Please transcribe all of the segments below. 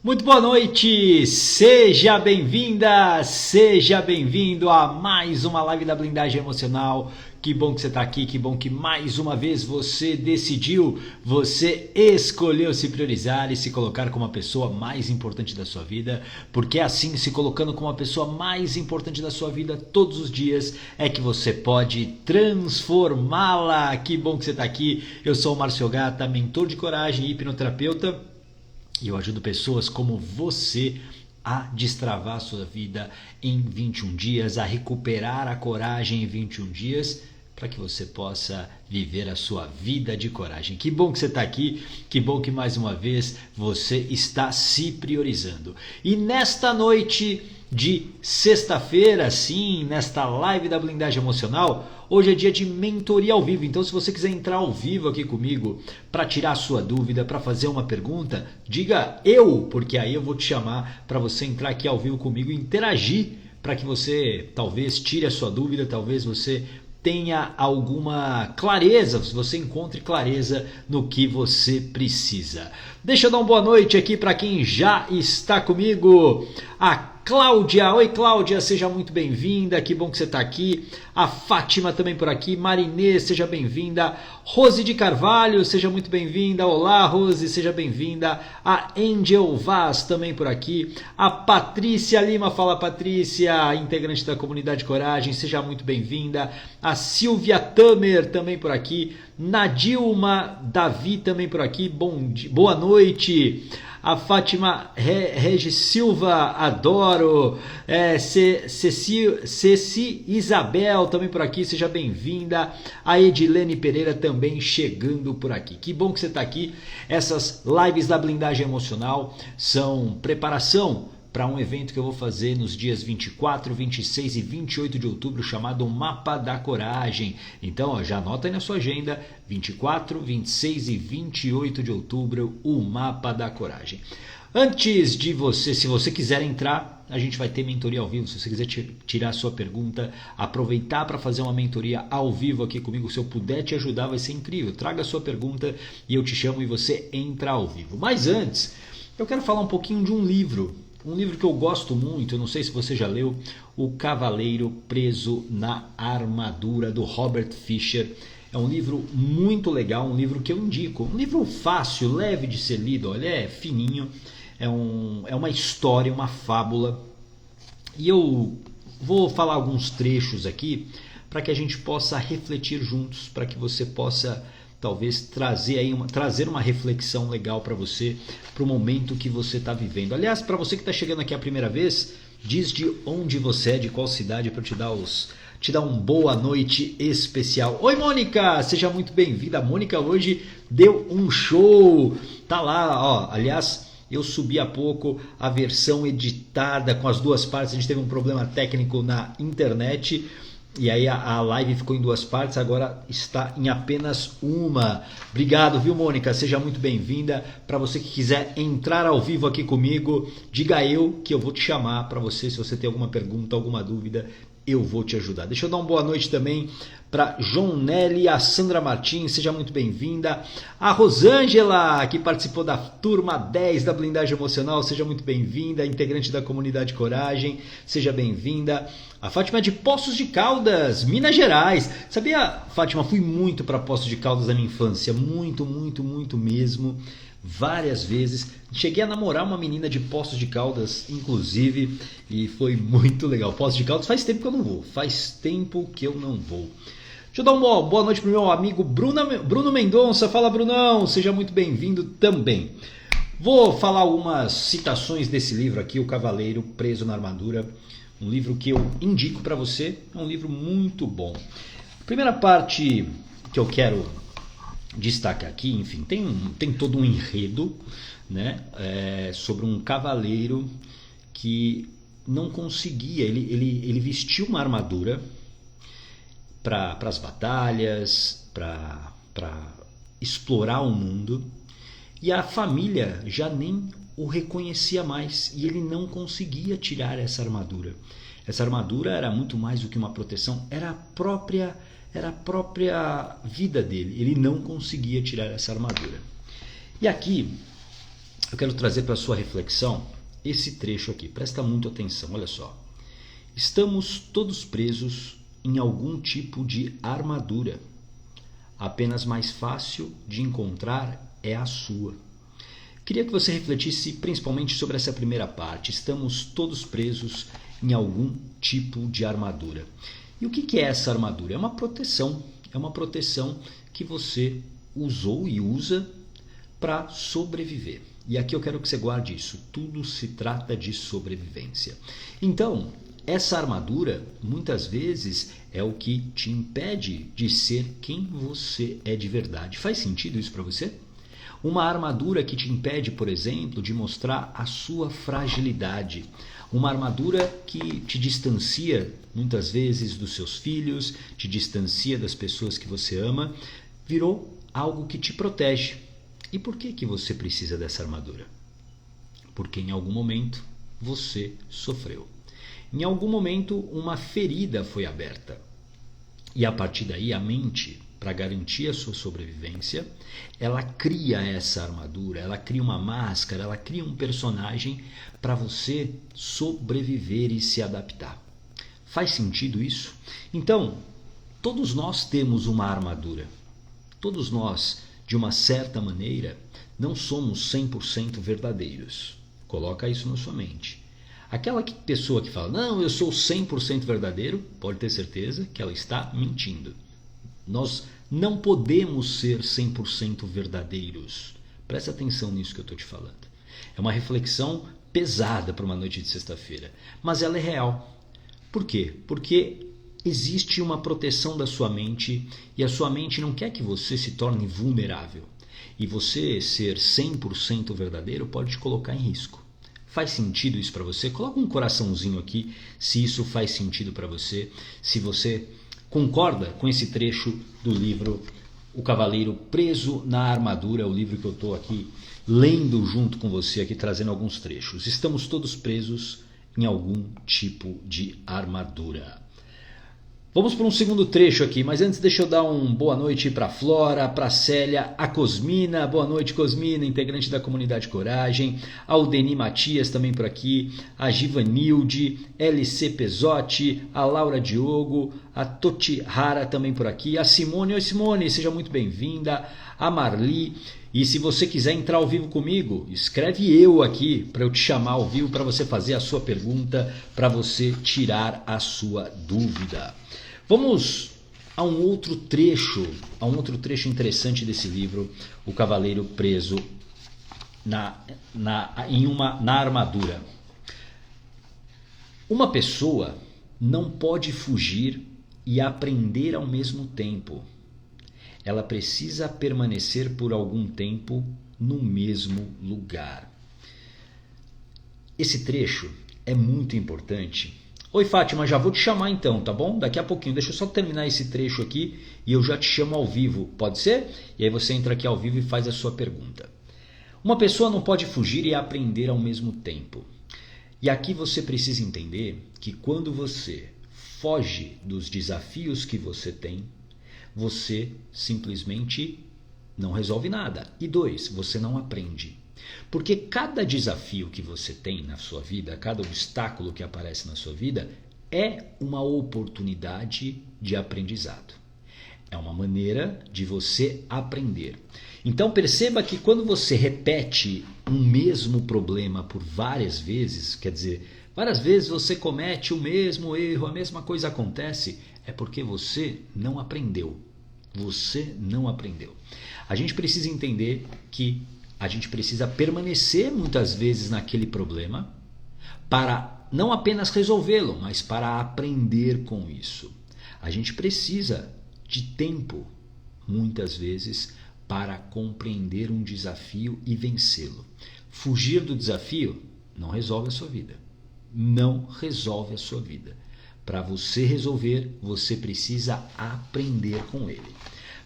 Muito boa noite, seja bem-vinda, seja bem-vindo a mais uma live da Blindagem Emocional. Que bom que você está aqui, que bom que mais uma vez você decidiu, você escolheu se priorizar e se colocar como a pessoa mais importante da sua vida, porque assim, se colocando como a pessoa mais importante da sua vida todos os dias, é que você pode transformá-la. Que bom que você está aqui, eu sou o Márcio Gata, mentor de coragem e hipnoterapeuta. E eu ajudo pessoas como você a destravar a sua vida em 21 dias, a recuperar a coragem em 21 dias, para que você possa viver a sua vida de coragem. Que bom que você está aqui, que bom que mais uma vez você está se priorizando. E nesta noite de sexta-feira, sim, nesta live da Blindagem Emocional, hoje é dia de mentoria ao vivo, então se você quiser entrar ao vivo aqui comigo para tirar a sua dúvida, para fazer uma pergunta, diga eu, porque aí eu vou te chamar para você entrar aqui ao vivo comigo e interagir, para que você talvez tire a sua dúvida, talvez você tenha alguma clareza, se você encontre clareza no que você precisa. Deixa eu dar uma boa noite aqui para quem já está comigo. A Cláudia, oi Cláudia, seja muito bem-vinda, que bom que você está aqui. A Fátima também por aqui, Marinê, seja bem-vinda. Rose de Carvalho, seja muito bem-vinda. Olá Rose, seja bem-vinda. A Angel Vaz também por aqui. A Patrícia Lima, fala Patrícia, integrante da comunidade Coragem, seja muito bem-vinda. A Silvia Tamer também por aqui. Nadilma Davi também por aqui, boa noite. A Fátima Regis Silva, adoro. Ceci Isabel também por aqui, seja bem-vinda. A Edilene Pereira também chegando por aqui. Que bom que você está aqui. Essas lives da Blindagem Emocional são preparação para um evento que eu vou fazer nos dias 24, 26 e 28 de outubro, chamado Mapa da Coragem. Então, já anota aí na sua agenda, 24, 26 e 28 de outubro, o Mapa da Coragem. Antes de você, se você quiser entrar, a gente vai ter mentoria ao vivo. Se você quiser tirar a sua pergunta, aproveitar para fazer uma mentoria ao vivo aqui comigo, se eu puder te ajudar, vai ser incrível. Traga a sua pergunta e eu te chamo e você entra ao vivo. Mas antes, eu quero falar um pouquinho de um livro que eu gosto muito, eu não sei se você já leu, O Cavaleiro Preso na Armadura, do Robert Fisher. É um livro muito legal, um livro que eu indico, um livro fácil, leve de ser lido, ele é fininho, é uma história, uma fábula, e eu vou falar alguns trechos aqui para que a gente possa refletir juntos, para que você possa talvez trazer uma reflexão legal para você, para o momento que você está vivendo. Aliás, para você que está chegando aqui a primeira vez, diz de onde você é, de qual cidade, para te dar um boa noite especial. Oi Mônica, seja muito bem-vinda. A Mônica hoje deu um show, tá lá, ó. Aliás, eu subi há pouco a versão editada com as duas partes, a gente teve um problema técnico na internet, e aí a live ficou em duas partes, agora está em apenas uma. Obrigado, viu, Mônica? Seja muito bem-vinda. Para você que quiser entrar ao vivo aqui comigo, diga eu que eu vou te chamar para você. Se você tem alguma pergunta, alguma dúvida, eu vou te ajudar. Deixa eu dar uma boa noite também para João Nelly, a Sandra Martins, seja muito bem-vinda. A Rosângela, que participou da turma 10 da Blindagem Emocional, seja muito bem-vinda. Integrante da comunidade Coragem, seja bem-vinda. A Fátima de Poços de Caldas, Minas Gerais. Sabia, Fátima, fui muito para Poços de Caldas na minha infância, muito, muito, muito mesmo. Várias vezes. Cheguei a namorar uma menina de Poços de Caldas, inclusive, e foi muito legal. Poços de Caldas faz tempo que eu não vou. Deixa eu dar uma boa noite pro meu amigo Bruno Mendonça. Fala, Brunão, seja muito bem-vindo também. Vou falar algumas citações desse livro aqui, O Cavaleiro Preso na Armadura. Um livro que eu indico para você, é um livro muito bom. A primeira parte que eu quero destacar aqui, enfim, tem todo um enredo, né, sobre um cavaleiro que não conseguia, ele vestiu uma armadura para as batalhas, para explorar o mundo, e a família já nem o reconhecia mais, e ele não conseguia tirar essa armadura. Essa armadura era muito mais do que uma proteção, era a própria vida dele. Ele não conseguia tirar essa armadura. E aqui eu quero trazer para a sua reflexão esse trecho aqui. Presta muito atenção, olha só. Estamos todos presos em algum tipo de armadura. Apenas mais fácil de encontrar é a sua. Queria que você refletisse principalmente sobre essa primeira parte. Estamos todos presos em algum tipo de armadura. E o que é essa armadura? É uma proteção. É uma proteção que você usou e usa para sobreviver. E aqui eu quero que você guarde isso. Tudo se trata de sobrevivência. Então, essa armadura, muitas vezes, é o que te impede de ser quem você é de verdade. Faz sentido isso para você? Uma armadura que te impede, por exemplo, de mostrar a sua fragilidade. Uma armadura que te distancia, muitas vezes, dos seus filhos, te distancia das pessoas que você ama, virou algo que te protege. E por que você precisa dessa armadura? Porque em algum momento você sofreu. Em algum momento uma ferida foi aberta. E a partir daí a mente, para garantir a sua sobrevivência, ela cria essa armadura, ela cria uma máscara, ela cria um personagem para você sobreviver e se adaptar. Faz sentido isso? Então, todos nós temos uma armadura. Todos nós, de uma certa maneira, não somos 100% verdadeiros. Coloca isso na sua mente. Aquela pessoa que fala, não, eu sou 100% verdadeiro, pode ter certeza que ela está mentindo. Nós não podemos ser 100% verdadeiros. Presta atenção nisso que eu estou te falando. É uma reflexão pesada para uma noite de sexta-feira, mas ela é real. Por quê? Porque existe uma proteção da sua mente e a sua mente não quer que você se torne vulnerável. E você ser 100% verdadeiro pode te colocar em risco. Faz sentido isso para você? Coloca um coraçãozinho aqui se isso faz sentido para você, se você concorda com esse trecho do livro O Cavaleiro Preso na Armadura, o livro que eu estou aqui lendo junto com você, aqui trazendo alguns trechos. Estamos todos presos em algum tipo de armadura. Vamos para um segundo trecho aqui, mas antes deixa eu dar uma boa noite para a Flora, para a Célia, a Cosmina. Boa noite, Cosmina, integrante da comunidade Coragem. A Aldeni Matias também por aqui. A Givanilde, LC Pesotti, a Laura Diogo, a Toti Hara também por aqui. A Simone, oi Simone, seja muito bem-vinda. A Marli. E se você quiser entrar ao vivo comigo, escreve eu aqui para eu te chamar ao vivo para você fazer a sua pergunta, para você tirar a sua dúvida. Vamos a um outro trecho interessante desse livro, O Cavaleiro Preso na Armadura. Uma pessoa não pode fugir e aprender ao mesmo tempo. Ela precisa permanecer por algum tempo no mesmo lugar. Esse trecho é muito importante. Oi Fátima, já vou te chamar então, tá bom? Daqui a pouquinho, deixa eu só terminar esse trecho aqui e eu já te chamo ao vivo, pode ser? E aí você entra aqui ao vivo e faz a sua pergunta. Uma pessoa não pode fugir e aprender ao mesmo tempo. E aqui você precisa entender que quando você foge dos desafios que você tem, você simplesmente não resolve nada. E 2, você não aprende. Porque cada desafio que você tem na sua vida, cada obstáculo que aparece na sua vida, é uma oportunidade de aprendizado. É uma maneira de você aprender. Então perceba que quando você repete um mesmo problema por várias vezes, quer dizer, várias vezes você comete o mesmo erro, a mesma coisa acontece, é porque você não aprendeu. Você não aprendeu. A gente precisa entender que a gente precisa permanecer muitas vezes naquele problema para não apenas resolvê-lo, mas para aprender com isso. A gente precisa de tempo, muitas vezes, para compreender um desafio e vencê-lo. Fugir do desafio não resolve a sua vida. Não resolve a sua vida. Para você resolver, você precisa aprender com ele.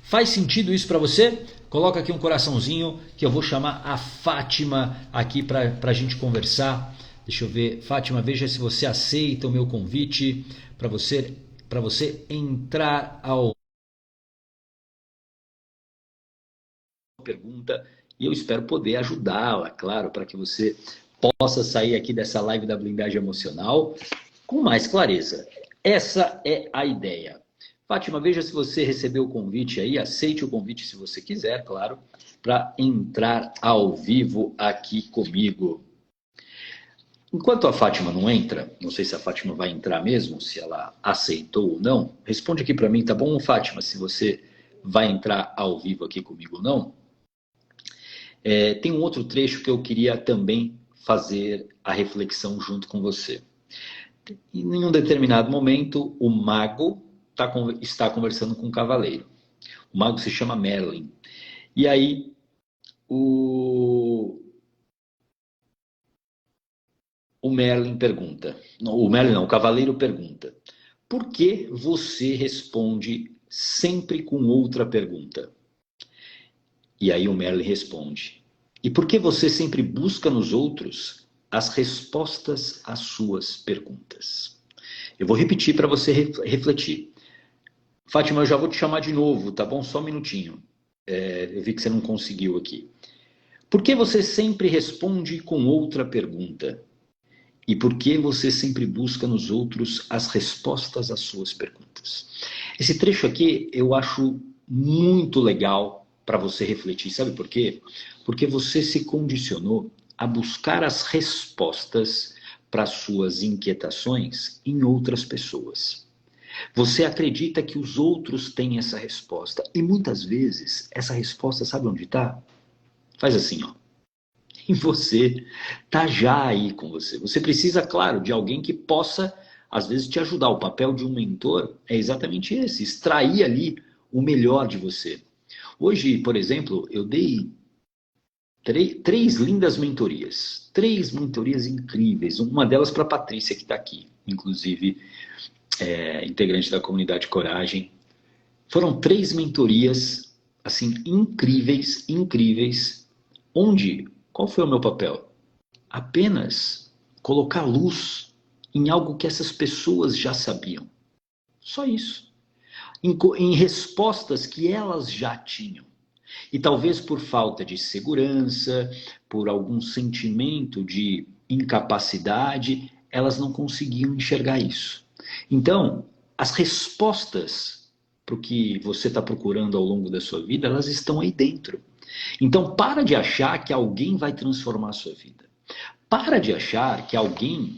Faz sentido isso para você? Coloca aqui um coraçãozinho que eu vou chamar a Fátima aqui para a gente conversar. Deixa eu ver. Fátima, veja se você aceita o meu convite para você entrar ao pergunta e eu espero poder ajudá-la, claro, para que você possa sair aqui dessa live da blindagem emocional com mais clareza. Essa é a ideia. Fátima, veja se você recebeu o convite aí, aceite o convite se você quiser, claro, para entrar ao vivo aqui comigo. Enquanto a Fátima não entra, não sei se a Fátima vai entrar mesmo, se ela aceitou ou não, responde aqui para mim, tá bom, Fátima, se você vai entrar ao vivo aqui comigo ou não. Tem um outro trecho que eu queria também fazer a reflexão junto com você. Em um determinado momento, o mago está conversando com o cavaleiro. O mago se chama Merlin. E aí, o Merlin pergunta, o cavaleiro pergunta, por que você responde sempre com outra pergunta? E aí o Merlin responde, e por que você sempre busca nos outros as respostas às suas perguntas? Eu vou repetir para você refletir. Fátima, eu já vou te chamar de novo, tá bom? Só um minutinho. Eu vi que você não conseguiu aqui. Por que você sempre responde com outra pergunta? E por que você sempre busca nos outros as respostas às suas perguntas? Esse trecho aqui eu acho muito legal para você refletir. Sabe por quê? Porque você se condicionou a buscar as respostas para suas inquietações em outras pessoas. Você acredita que os outros têm essa resposta. E muitas vezes essa resposta, sabe onde está? Faz assim, ó. E você está já aí com você. Você precisa, claro, de alguém que possa, às vezes, te ajudar. O papel de um mentor é exatamente esse, extrair ali o melhor de você. Hoje, por exemplo, eu dei três lindas mentorias. 3 mentorias incríveis. Uma delas para a Patrícia, que está aqui, inclusive, integrante da comunidade Coragem. Foram 3 mentorias, assim, incríveis, onde... Qual foi o meu papel? Apenas colocar luz em algo que essas pessoas já sabiam. Só isso. Em respostas que elas já tinham. E talvez por falta de segurança, por algum sentimento de incapacidade, elas não conseguiam enxergar isso. Então, as respostas para o que você está procurando ao longo da sua vida, elas estão aí dentro. Então, para de achar que alguém vai transformar a sua vida. Para de achar que alguém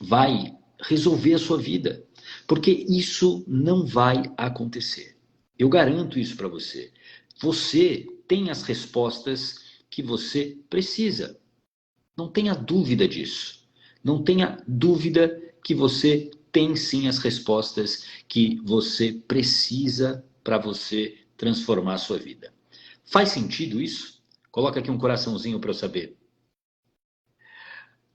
vai resolver a sua vida. Porque isso não vai acontecer. Eu garanto isso para você. Você tem as respostas que você precisa. Não tenha dúvida disso. Não tenha dúvida que você tem sim as respostas que você precisa para você transformar a sua vida. Faz sentido isso? Coloca aqui um coraçãozinho para eu saber.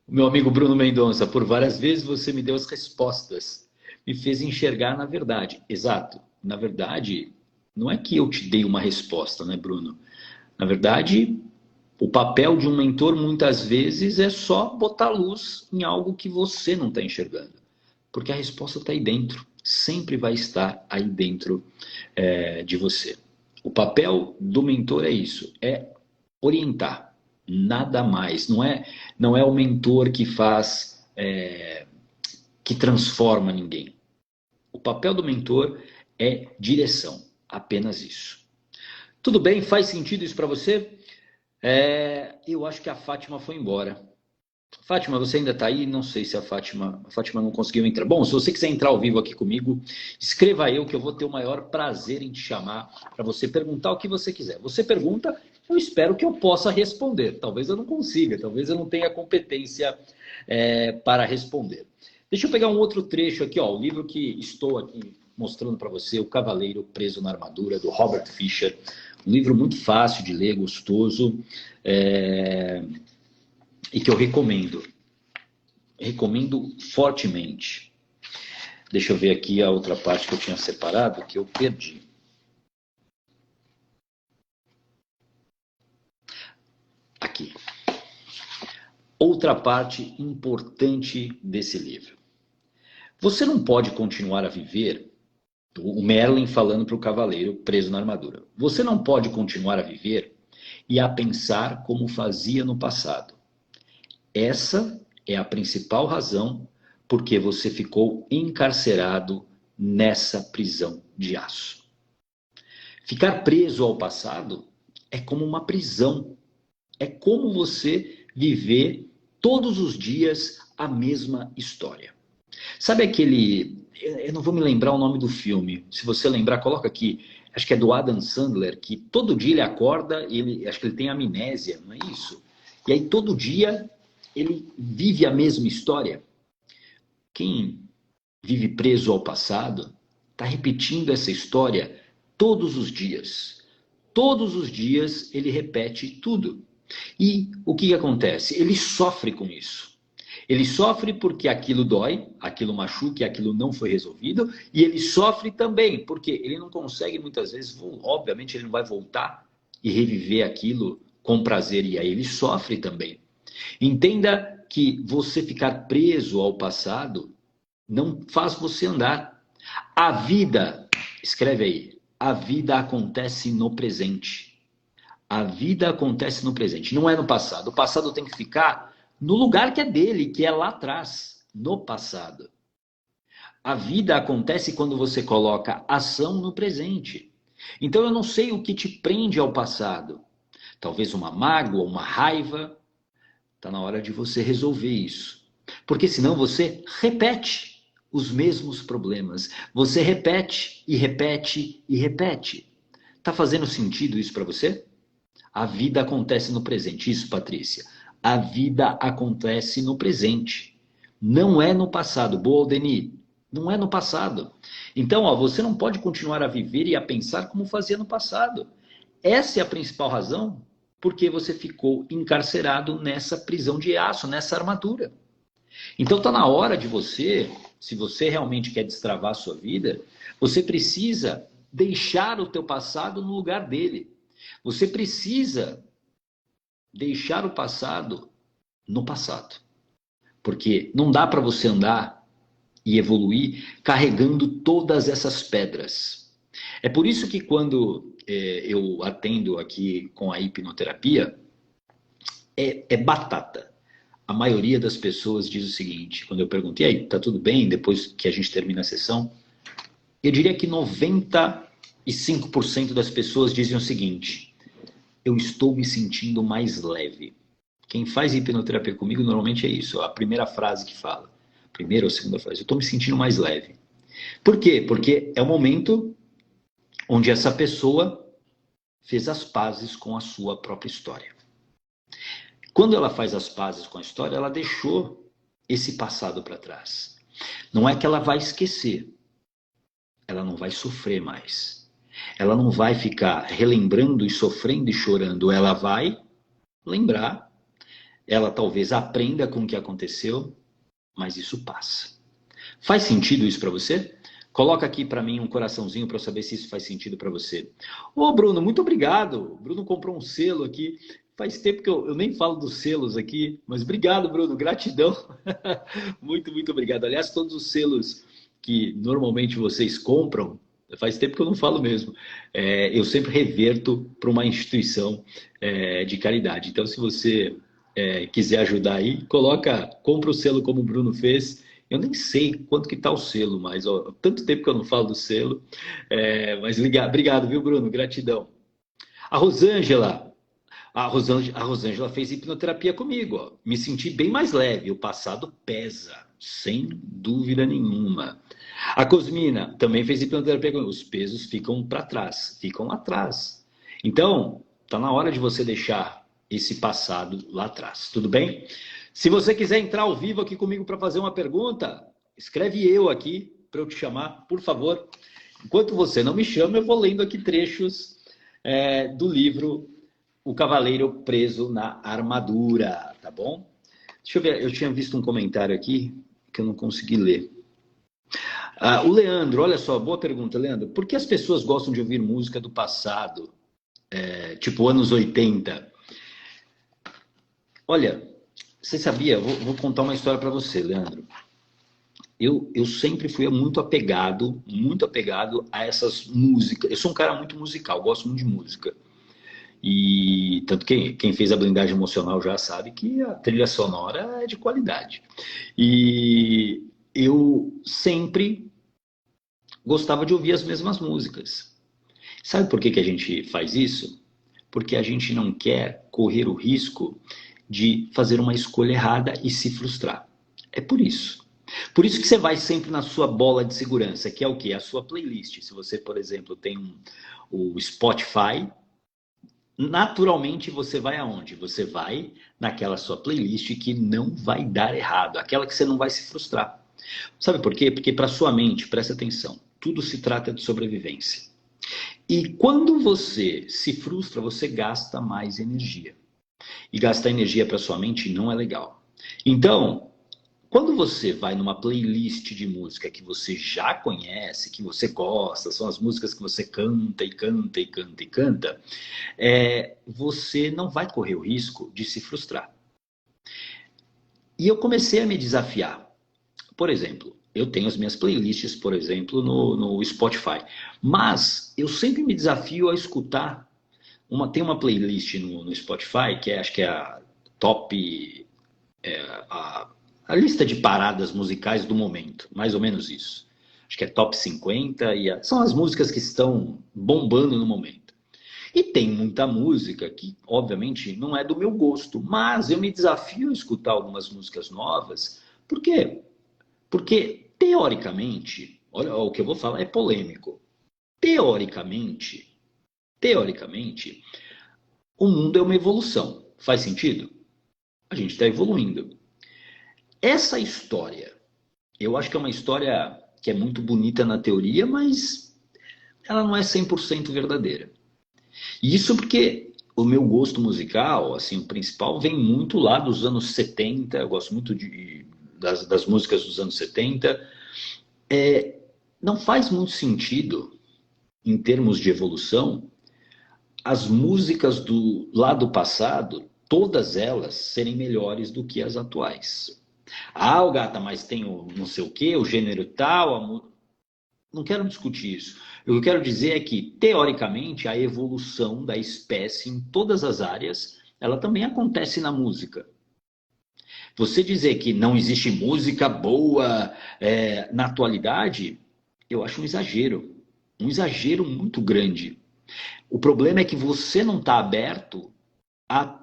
Meu amigo Bruno Mendonça, por várias vezes você me deu as respostas. Me fez enxergar na verdade. Exato. Na verdade, não é que eu te dei uma resposta, né, Bruno? Na verdade, o papel de um mentor muitas vezes é só botar luz em algo que você não está enxergando. Porque a resposta está aí dentro. Sempre vai estar aí dentro de você. O papel do mentor é isso, é orientar, nada mais. Não é o mentor que faz, que transforma ninguém. O papel do mentor é direção, apenas isso. Tudo bem? Faz sentido isso para você? Eu acho que a Fátima foi embora. Fátima, você ainda está aí? Não sei se a Fátima não conseguiu entrar. Bom, se você quiser entrar ao vivo aqui comigo, escreva eu que eu vou ter o maior prazer em te chamar para você perguntar o que você quiser. Você pergunta, eu espero que eu possa responder. Talvez eu não consiga, talvez eu não tenha competência para responder. Deixa eu pegar um outro trecho aqui, ó, o livro que estou aqui mostrando para você, O Cavaleiro Preso na Armadura, do Robert Fisher. Um livro muito fácil de ler, gostoso. E que eu recomendo. Recomendo fortemente. Deixa eu ver aqui a outra parte que eu tinha separado, que eu perdi. Aqui. Outra parte importante desse livro. Você não pode continuar a viver, o Merlin falando para o cavaleiro preso na armadura. Você não pode continuar a viver e a pensar como fazia no passado. Essa é a principal razão por que você ficou encarcerado nessa prisão de aço. Ficar preso ao passado é como uma prisão. É como você viver todos os dias a mesma história. Sabe aquele... Eu não vou me lembrar o nome do filme. Se você lembrar, coloca aqui. Acho que é do Adam Sandler, que todo dia ele acorda, acho que ele tem amnésia, não é isso? E aí todo dia ele vive a mesma história. Quem vive preso ao passado está repetindo essa história todos os dias. Todos os dias ele repete tudo. E o que acontece? Ele sofre com isso. Ele sofre porque aquilo dói, aquilo machuca, aquilo não foi resolvido. E ele sofre também porque ele não consegue muitas vezes, obviamente ele não vai voltar e reviver aquilo com prazer. E aí ele sofre também. Entenda que você ficar preso ao passado não faz você andar. A vida, escreve aí, a vida acontece no presente. A vida acontece no presente, não é no passado. O passado tem que ficar no lugar que é dele, que é lá atrás, no passado. A vida acontece quando você coloca ação no presente. Então eu não sei o que te prende ao passado. Talvez uma mágoa, uma raiva. Está na hora de você resolver isso. Porque senão você repete os mesmos problemas. Você repete e repete e repete. Está fazendo sentido isso para você? A vida acontece no presente. Isso, Patrícia. A vida acontece no presente. Não é no passado. Boa, Denis. Não é no passado. Então, você não pode continuar a viver e a pensar como fazia no passado. Essa é a principal razão porque você ficou encarcerado nessa prisão de aço, nessa armadura. Então está na hora de você, se você realmente quer destravar a sua vida, você precisa deixar o teu passado no lugar dele. Você precisa deixar o passado no passado. Porque não dá para você andar e evoluir carregando todas essas pedras. É por isso que quando eu atendo aqui com a hipnoterapia, é batata. A maioria das pessoas diz o seguinte, quando eu perguntei, aí, tá tudo bem depois que a gente termina a sessão? Eu diria que 95% das pessoas dizem o seguinte, eu estou me sentindo mais leve. Quem faz hipnoterapia comigo normalmente é isso, a primeira frase que fala. Primeira ou segunda frase, eu estou me sentindo mais leve. Por quê? Porque é o momento onde essa pessoa fez as pazes com a sua própria história. Quando ela faz as pazes com a história, ela deixou esse passado para trás. Não é que ela vai esquecer. Ela não vai sofrer mais. Ela não vai ficar relembrando e sofrendo e chorando. Ela vai lembrar. Ela talvez aprenda com o que aconteceu, mas isso passa. Faz sentido isso para você? Coloca aqui para mim um coraçãozinho para eu saber se isso faz sentido para você. Ô Bruno, muito obrigado. O Bruno comprou um selo aqui. Faz tempo que eu nem falo dos selos aqui, mas obrigado, Bruno, gratidão. Muito, muito obrigado. Aliás, todos os selos que normalmente vocês compram, faz tempo que eu não falo mesmo, eu sempre reverto para uma instituição de caridade. Então, se você quiser ajudar aí, compra o selo como o Bruno fez. Eu nem sei quanto que está o selo, mas tanto tempo que eu não falo do selo. Mas obrigado, viu, Bruno? Gratidão. A Rosângela... A Rosângela fez hipnoterapia comigo. Ó. Me senti bem mais leve. O passado pesa, sem dúvida nenhuma. A Cosmina também fez hipnoterapia comigo. Os pesos ficam para trás, ficam lá atrás. Então, está na hora de você deixar esse passado lá atrás. Tudo bem? Se você quiser entrar ao vivo aqui comigo para fazer uma pergunta, escreve eu aqui para eu te chamar, por favor. Enquanto você não me chama, eu vou lendo aqui trechos do livro O Cavaleiro Preso na Armadura, tá bom? Deixa eu ver, eu tinha visto um comentário aqui que eu não consegui ler. O Leandro, olha só, boa pergunta, Leandro. Por que as pessoas gostam de ouvir música do passado? Tipo anos 80? Olha, você sabia, vou contar uma história para você, Leandro. Eu sempre fui muito apegado a essas músicas. Eu sou um cara muito musical, gosto muito de música. E tanto que quem fez a blindagem emocional já sabe que a trilha sonora é de qualidade. E eu sempre gostava de ouvir as mesmas músicas. Sabe por que que a gente faz isso? Porque a gente não quer correr o risco de fazer uma escolha errada e se frustrar. É por isso. Por isso que você vai sempre na sua bola de segurança, que é o quê? A sua playlist. Se você, por exemplo, tem o Spotify, naturalmente você vai aonde? Você vai naquela sua playlist que não vai dar errado, aquela que você não vai se frustrar. Sabe por quê? Porque para sua mente, presta atenção, tudo se trata de sobrevivência. E quando você se frustra, você gasta mais energia. E gastar energia para sua mente não é legal. Então, quando você vai numa playlist de música que você já conhece, que você gosta, são as músicas que você canta e canta e canta e canta, você não vai correr o risco de se frustrar. E eu comecei a me desafiar. Por exemplo, eu tenho as minhas playlists, por exemplo, no Spotify. Mas eu sempre me desafio a escutar. Tem uma playlist no Spotify, que acho que é a top. A lista de paradas musicais do momento, mais ou menos isso. Acho que é top 50 e são as músicas que estão bombando no momento. E tem muita música que, obviamente, não é do meu gosto, mas eu me desafio a escutar algumas músicas novas. Por quê? Porque, teoricamente, olha o que eu vou falar é polêmico. Teoricamente, o mundo é uma evolução. Faz sentido? A gente está evoluindo. Essa história, eu acho que é uma história que é muito bonita na teoria, mas ela não é 100% verdadeira. E isso porque o meu gosto musical, assim, o principal, vem muito lá dos anos 70, eu gosto muito das músicas dos anos 70. Não faz muito sentido, em termos de evolução, as músicas lá do passado, todas elas serem melhores do que as atuais. Ah, o gata, mas tem o não sei o que, o gênero tal. Não quero discutir isso. O que eu quero dizer é que, teoricamente, a evolução da espécie em todas as áreas, ela também acontece na música. Você dizer que não existe música boa na atualidade, eu acho um exagero muito grande. O problema é que você não está aberto a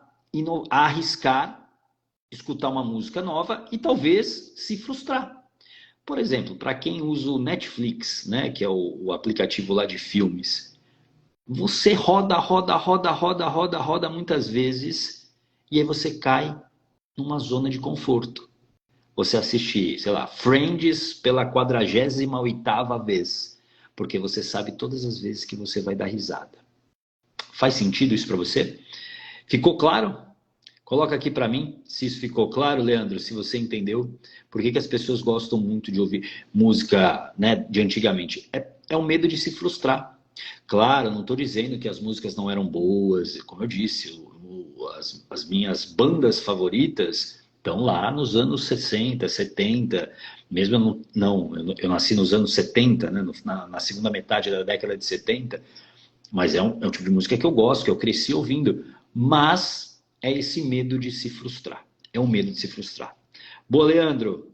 arriscar escutar uma música nova e talvez se frustrar. Por exemplo, para quem usa o Netflix, né, que é o aplicativo lá de filmes, você roda muitas vezes e aí você cai numa zona de conforto. Você assiste, sei lá, Friends pela 48ª vez, porque você sabe todas as vezes que você vai dar risada. Faz sentido isso para você? Ficou claro? Coloca aqui para mim se isso ficou claro, Leandro, se você entendeu. Por que as pessoas gostam muito de ouvir música, né, de antigamente? É o medo de se frustrar. Claro, não estou dizendo que as músicas não eram boas. Como eu disse, as minhas bandas favoritas estão lá nos anos 60, 70. Mesmo eu nasci nos anos 70, né, na segunda metade da década de 70. Mas é um tipo de música que eu gosto, que eu cresci ouvindo. Mas é esse medo de se frustrar. É um medo de se frustrar. Boa, Leandro.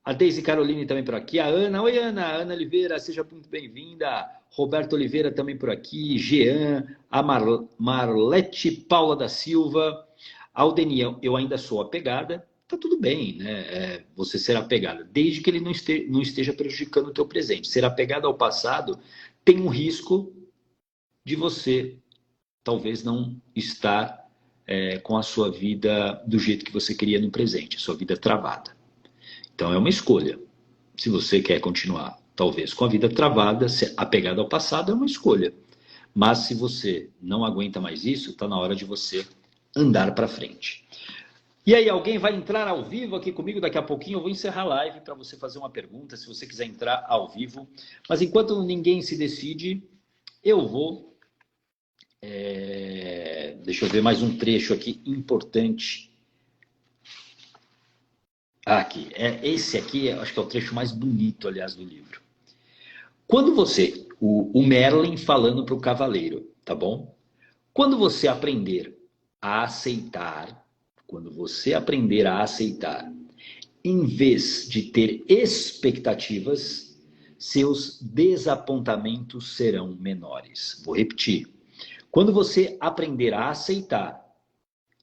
A Deise Caroline também por aqui. A Ana. Oi, Ana. Ana Oliveira, seja muito bem-vinda. Roberto Oliveira também por aqui. Jean. A Marlete Paula da Silva. Aldenia, eu ainda sou apegada. Tá tudo bem, né? Você ser apegada, desde que ele não esteja prejudicando o teu presente. Ser apegado ao passado tem um risco de você talvez não estar com a sua vida do jeito que você queria no presente, a sua vida travada. Então é uma escolha. Se você quer continuar, talvez, com a vida travada, apegado ao passado, é uma escolha. Mas se você não aguenta mais isso, está na hora de você andar para frente. E aí, alguém vai entrar ao vivo aqui comigo? Daqui a pouquinho eu vou encerrar a live para você fazer uma pergunta, se você quiser entrar ao vivo. Mas enquanto ninguém se decide, eu vou... Deixa eu ver mais um trecho aqui importante. Aqui, esse aqui acho que é o trecho mais bonito, aliás, do livro. Quando você, o Merlin falando para o cavaleiro, tá bom? Quando você aprender a aceitar, quando você aprender a aceitar, em vez de ter expectativas, seus desapontamentos serão menores. Vou repetir. Quando você aprender a aceitar,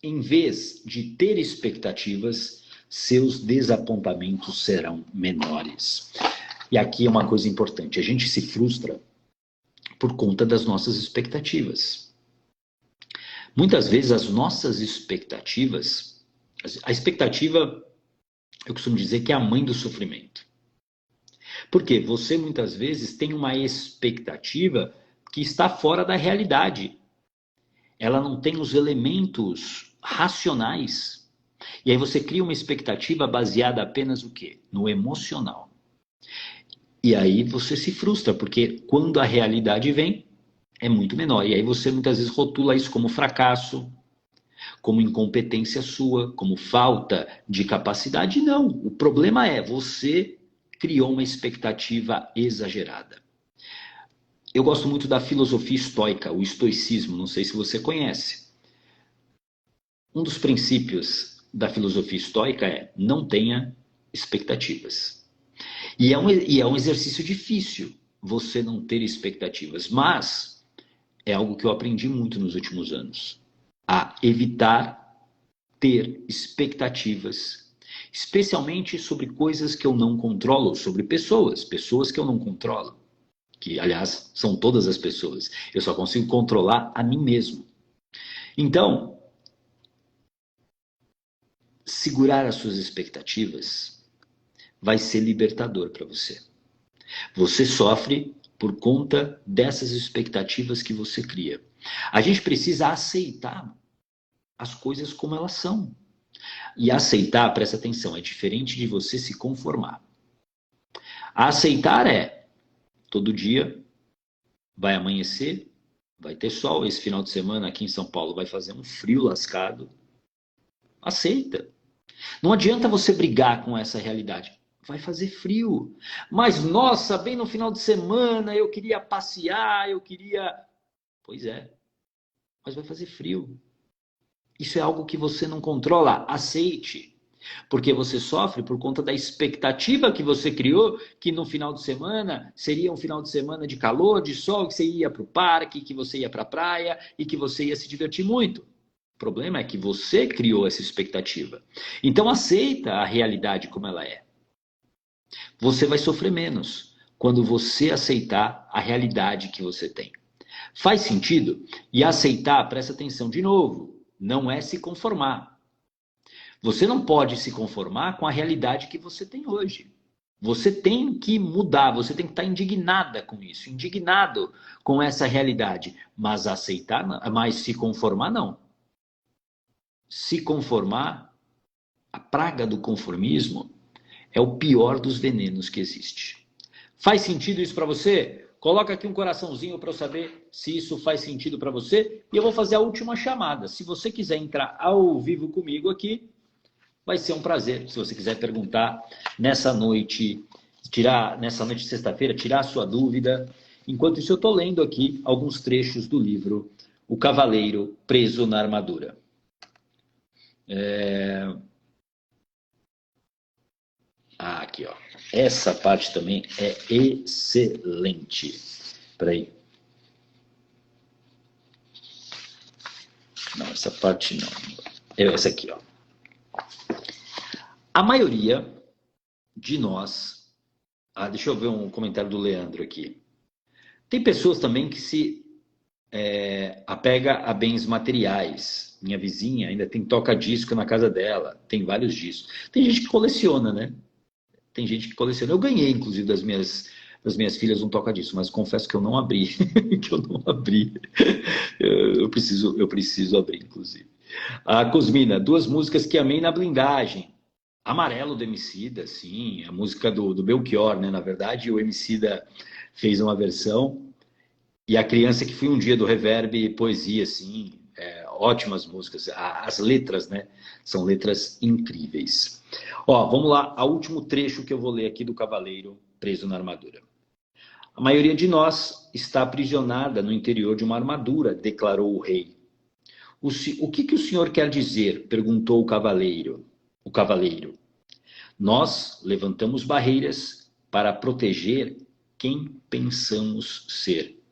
em vez de ter expectativas, seus desapontamentos serão menores. E aqui é uma coisa importante, a gente se frustra por conta das nossas expectativas. Muitas vezes as nossas expectativas, a expectativa, eu costumo dizer que é a mãe do sofrimento. Porque você muitas vezes tem uma expectativa que está fora da realidade. Ela não tem os elementos racionais. E aí você cria uma expectativa baseada apenas no quê? No emocional. E aí você se frustra, porque quando a realidade vem, é muito menor. E aí você muitas vezes rotula isso como fracasso, como incompetência sua, como falta de capacidade. Não, o problema é você criou uma expectativa exagerada. Eu gosto muito da filosofia estoica, o estoicismo, não sei se você conhece. Um dos princípios da filosofia estoica é não tenha expectativas. E é um exercício difícil você não ter expectativas, mas é algo que eu aprendi muito nos últimos anos. A evitar ter expectativas, especialmente sobre coisas que eu não controlo, sobre pessoas que eu não controlo, que aliás são todas as pessoas. Eu só consigo controlar a mim mesmo. Então, segurar as suas expectativas vai ser libertador para você. Você sofre por conta dessas expectativas que você cria. A gente precisa aceitar as coisas como elas são. E aceitar, presta atenção, é diferente de você se conformar. Aceitar é, todo dia vai amanhecer, vai ter sol, esse final de semana aqui em São Paulo vai fazer um frio lascado. Aceita. Não adianta você brigar com essa realidade. Vai fazer frio. Mas, nossa, bem no final de semana eu queria passear, eu queria... Pois é, mas vai fazer frio. Isso é algo que você não controla. Aceite. Porque você sofre por conta da expectativa que você criou, que no final de semana seria um final de semana de calor, de sol, que você ia para o parque, que você ia para a praia e que você ia se divertir muito. O problema é que você criou essa expectativa. Então aceita a realidade como ela é. Você vai sofrer menos quando você aceitar a realidade que você tem. Faz sentido? E aceitar, presta atenção de novo, não é se conformar. Você não pode se conformar com a realidade que você tem hoje. Você tem que mudar, você tem que estar indignada com isso, indignado com essa realidade. Mas aceitar, mas se conformar, não. Se conformar, a praga do conformismo é o pior dos venenos que existe. Faz sentido isso para você? Coloca aqui um coraçãozinho para eu saber se isso faz sentido para você. E eu vou fazer a última chamada. Se você quiser entrar ao vivo comigo aqui, vai ser um prazer. Se você quiser perguntar nessa noite de sexta-feira, tirar a sua dúvida. Enquanto isso, eu estou lendo aqui alguns trechos do livro O Cavaleiro Preso na Armadura. Aqui, ó. Essa parte também é excelente. Espera aí. Não, essa parte não. Essa aqui, ó. A maioria de nós... deixa eu ver um comentário do Leandro aqui. Tem pessoas também que se apega a bens materiais. Minha vizinha ainda tem toca-disco na casa dela. Tem vários discos. Tem gente que coleciona, né? Tem gente que coleciona. Eu ganhei, inclusive, das minhas filhas um toca-disco, mas confesso que eu não abri. que eu não abri. Eu preciso abrir, inclusive. A Cosmina, 2 músicas que amei na blindagem. Amarelo do Emicida, sim. A música do Belchior, né? Na verdade, o Emicida fez uma versão. E A Criança que Fui um Dia, do Reverb, poesia, sim. Ótimas músicas. As letras, né? São letras incríveis. Ó, vamos lá, ao último trecho que eu vou ler aqui do Cavaleiro Preso na Armadura. A maioria de nós está aprisionada no interior de uma armadura, declarou o rei. O que o senhor quer dizer? Perguntou o cavaleiro. O cavaleiro. Nós levantamos barreiras para proteger quem pensamos ser.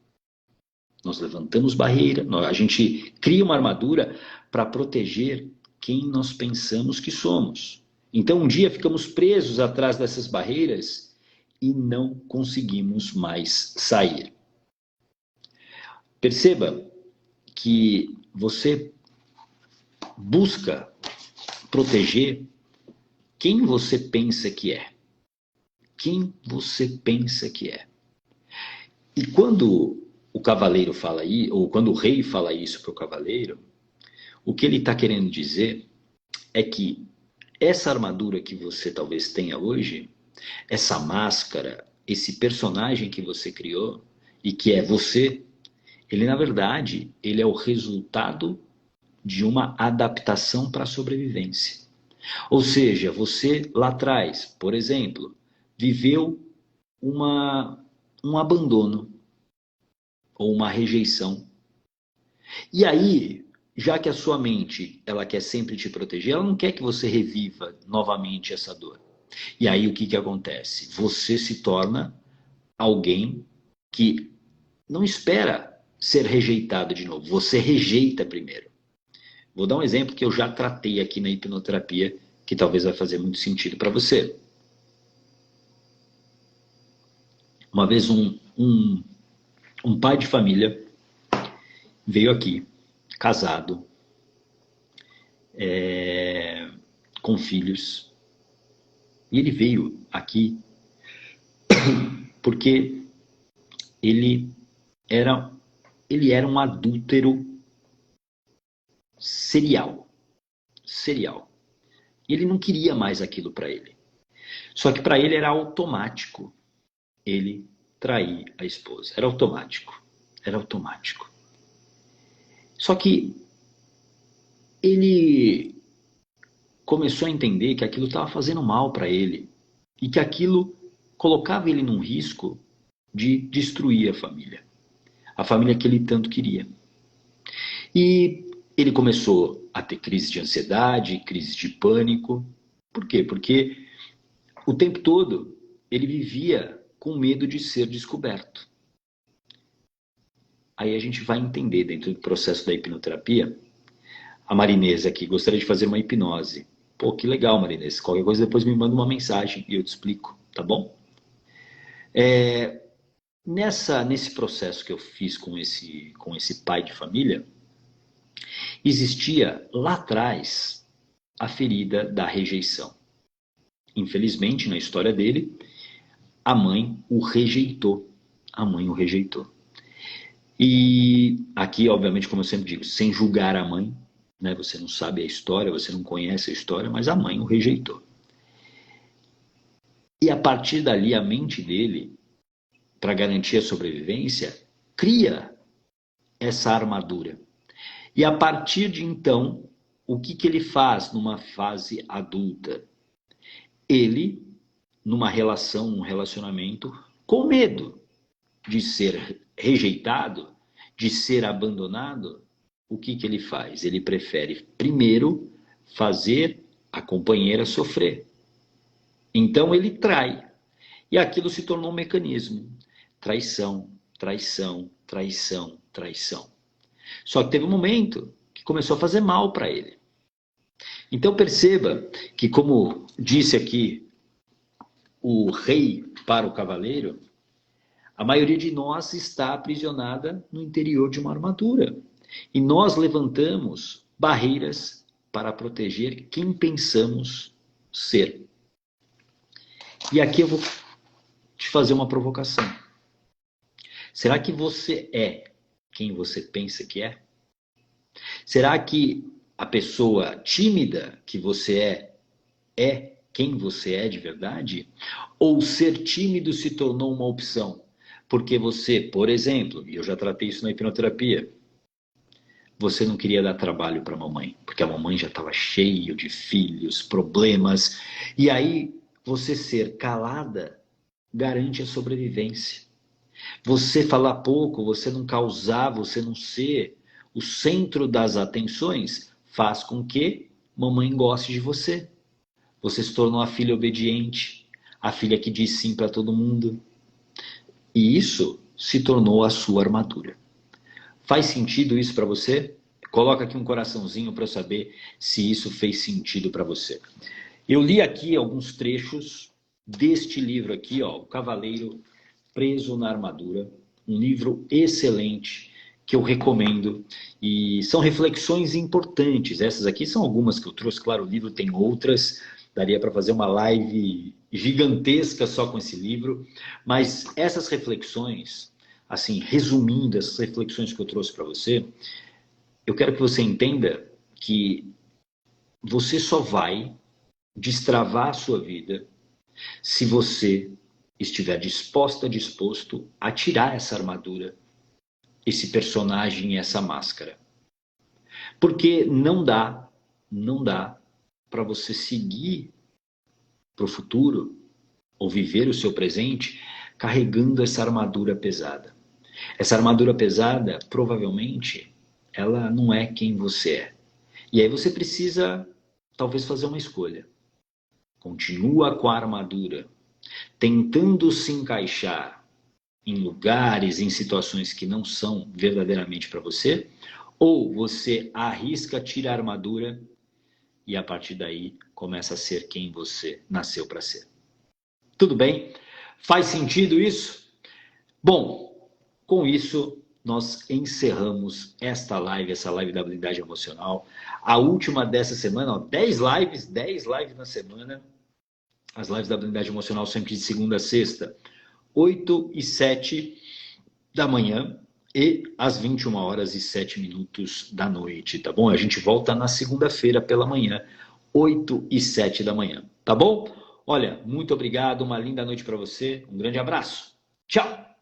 Nós levantamos barreira, a gente cria uma armadura para proteger quem nós pensamos que somos. Então um dia ficamos presos atrás dessas barreiras e não conseguimos mais sair. Perceba que você busca proteger quem você pensa que é. Quem você pensa que é. E quando o cavaleiro fala aí, ou quando o rei fala isso para o cavaleiro, o que ele está querendo dizer é que essa armadura que você talvez tenha hoje, essa máscara, esse personagem que você criou e que é você, ele na verdade, ele é o resultado de uma adaptação para a sobrevivência. Ou seja, você lá atrás, por exemplo, viveu um abandono ou uma rejeição. E aí, já que a sua mente ela quer sempre te proteger, ela não quer que você reviva novamente essa dor. E aí o que acontece? Você se torna alguém que não espera ser rejeitado de novo. Você rejeita primeiro. Vou dar um exemplo que eu já tratei aqui na hipnoterapia, que talvez vai fazer muito sentido para você. Uma vez um pai de família veio aqui, casado, com filhos. E ele veio aqui porque ele era um adúltero serial. E ele não queria mais aquilo para ele. Só que para ele era automático ele trair a esposa. Era automático. Só que ele começou a entender que aquilo estava fazendo mal para ele e que aquilo colocava ele num risco de destruir a família que ele tanto queria. E ele começou a ter crise de ansiedade, crise de pânico. Por quê? Porque o tempo todo ele vivia com medo de ser descoberto. Aí a gente vai entender dentro do processo da hipnoterapia. A Marinês aqui gostaria de fazer uma hipnose. Pô, que legal, Marinês. Qualquer coisa depois me manda uma mensagem e eu te explico, tá bom? Nesse processo que eu fiz com esse pai de família, existia lá atrás a ferida da rejeição. Infelizmente, na história dele, a mãe o rejeitou. E aqui, obviamente, como eu sempre digo, sem julgar a mãe, né? Você não sabe a história, você não conhece a história, mas a mãe o rejeitou. E a partir dali, a mente dele, para garantir a sobrevivência, cria essa armadura. E a partir de então, o que ele faz numa fase adulta? Ele, num relacionamento, com medo de ser rejeitado, de ser abandonado, o que ele faz? Ele prefere primeiro fazer a companheira sofrer. Então ele trai. E aquilo se tornou um mecanismo. Traição. Só que teve um momento que começou a fazer mal para ele. Então perceba que, como disse aqui o rei para o cavaleiro, a maioria de nós está aprisionada no interior de uma armadura. E nós levantamos barreiras para proteger quem pensamos ser. E aqui eu vou te fazer uma provocação. Será que você é quem você pensa que é? Será que a pessoa tímida que você é quem você é de verdade? Ou ser tímido se tornou uma opção? Porque você, por exemplo, e eu já tratei isso na hipnoterapia, você não queria dar trabalho para a mamãe, porque a mamãe já estava cheia de filhos, problemas, e aí você ser calada garante a sobrevivência. Você falar pouco, você não causar, você não ser o centro das atenções, faz com que mamãe goste de você. Você se tornou a filha obediente, a filha que diz sim para todo mundo. E isso se tornou a sua armadura. Faz sentido isso para você? Coloca aqui um coraçãozinho para eu saber se isso fez sentido para você. Eu li aqui alguns trechos deste livro aqui, ó, O Cavaleiro Preso na Armadura. Um livro excelente que eu recomendo. E são reflexões importantes. Essas aqui são algumas que eu trouxe. Claro, o livro tem outras. Daria para fazer uma live gigantesca só com esse livro. Mas essas reflexões, assim, resumindo essas reflexões que eu trouxe para você, eu quero que você entenda que você só vai destravar a sua vida se você estiver disposto a tirar essa armadura, esse personagem e essa máscara. Porque não dá para você seguir para o futuro ou viver o seu presente carregando essa armadura pesada. Essa armadura pesada, provavelmente, ela não é quem você é. E aí você precisa, talvez, fazer uma escolha. Continua com a armadura, tentando se encaixar em lugares, em situações que não são verdadeiramente para você, ou você arrisca, tira a armadura e a partir daí começa a ser quem você nasceu para ser. Tudo bem? Faz sentido isso? Bom, com isso nós encerramos esta live, essa live da blindagem emocional. A última dessa semana, ó, 10 lives na semana. As lives da blindagem emocional sempre de segunda a sexta, 8 e 7 da manhã e às 21h07 da noite, tá bom? A gente volta na segunda-feira pela manhã, 8 e 7 da manhã, tá bom? Olha, muito obrigado, uma linda noite para você, um grande abraço. Tchau!